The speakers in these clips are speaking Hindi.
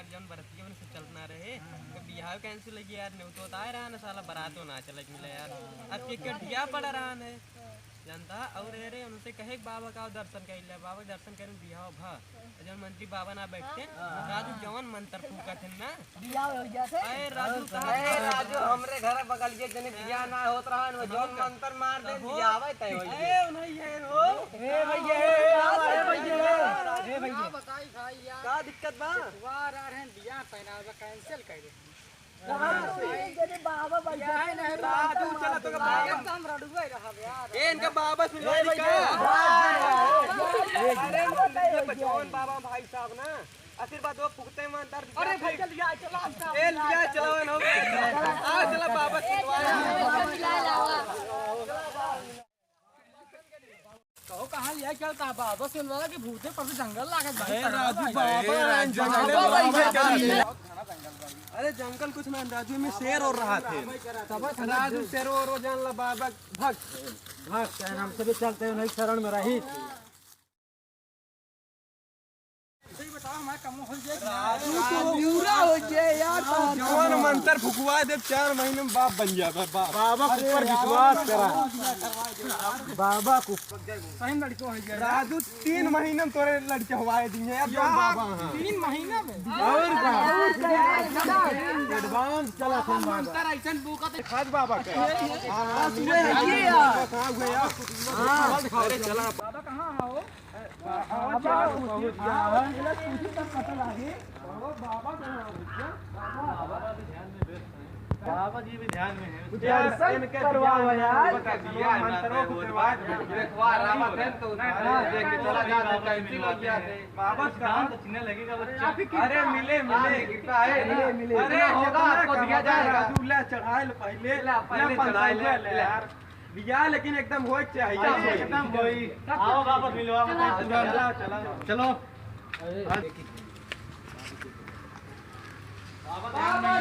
यार जौन बरतिया से चलना रहे तो बिहार कैंसिल लगी यार नहीं तो आए रहा ना साला बरातो ना चल मिले यार अब टिकट क्या पड़ रहा है जनता और रे उनसे कहे बाबा का दर्शन कर ले बाबा दर्शन करें बिहाव भा जौन मंत्री बाबा ना बैठते राजू जौन मंत्र फूका थे ना बियाह हो जाते अरे राजू राजू हमरे घर बगल के जने बियाह ना होत रहा न जौन मंत्र मार दे बियाहवे तय होई ए नहीं है हो ए भैया बताई भाई यार का दिक्कत बा वार आ रहे बियाह पहनावा कैंसिल कर दे जने बाबा बैठा है ना राजू चला तो बाबा हम रडुआ रहब यार ए इनका बाबा सुन लो का अरे बचौन बाबा भाई साहब ना आशीर्वाद वो पुगते मंत्र अरे भाई चल या चला ए लिया चलो न आ चला बाबा कहो कहां लिया चलता बाबा सुन वाला कि भूते पर जंगल लागत भाई राजू बाबा अरे जंगल कुछ ना राजू में शेर और रहा थे राजू शेर और जान ला बाबा भक्त हम सभी चलते हैं नहीं शरण में रही बताओ हमारा कम हो जाए पूरा हो जाए यार जौन मंत्र फुकवा दे 4 महीने में बाप बन जाता बाबा के ऊपर विश्वास करा बाबा को सही लड़को हो गया राजू 3 महीने में तोरे लड़के हुआए दिए यार जौन बाबा हां 3 महीना में और का एडवांस चला तुम बाबा मंत्र ऐसन बुका तो खाद बाबा का हां ये यार कहां हुए यार अरे चला बाबा कहां हो बाबा कुछ तक पता लगे बाबा जी भी ध्यान में है दर्शन करवाओ यार मंत्रों को देखवा रावत है तो देख के चला जाता कैंसिल हो गया थे बाबा का दक्षिणा लगेगा बच्चा अरे मिले कृपा है अरे होगा आपको दिया जाएगा दूल्हा चढ़ाए पहले चढ़ाए ले यार बिया लेकिन एकदम होए चाहिए एकदम कोई आओ वापस मिलवा चलो बाबा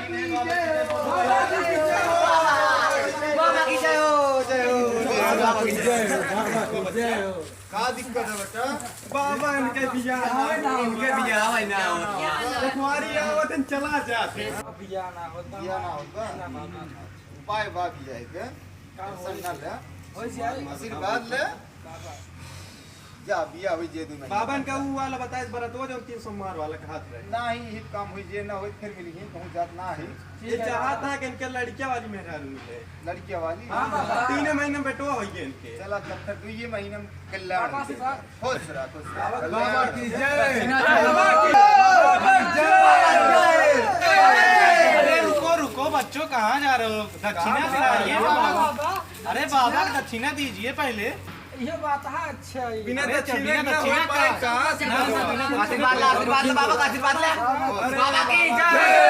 की जय हो जय हो बाबा की जय हो का दिक्कत है बच्चा बाबा इनके बिया इनके बिया है ना तुम्हारी आवत चला जाते बिया ना होगा उपाय बा बिया के संगल है आशीर्वाद ले जा बिया होई जे दू नहीं बाबा का वो वाला बताए बरतवा जो 3 सोमवार वाला का हाथ रहे नहीं ही काम हुई जे ना होई फिर मिली कहूं जात ना ही ये चाहता है कि इनके लड़कियां वाली मेहरारू मिले लड़की वाली 3 महीने में बेटवा होई इनके चला तब तक 2 महीने में कल्याण खुश रहा बाबा की जय अरे रुको बच्चों कहाँ जा रहे हो दक्षिणा दिलाइए अरे बाबा दक्षिणा दीजिए पहले ये बात है अच्छा बिना दक्षिणा के हो पाए का आशीर्वाद ले बाबा का आशीर्वाद ले बाबा की जय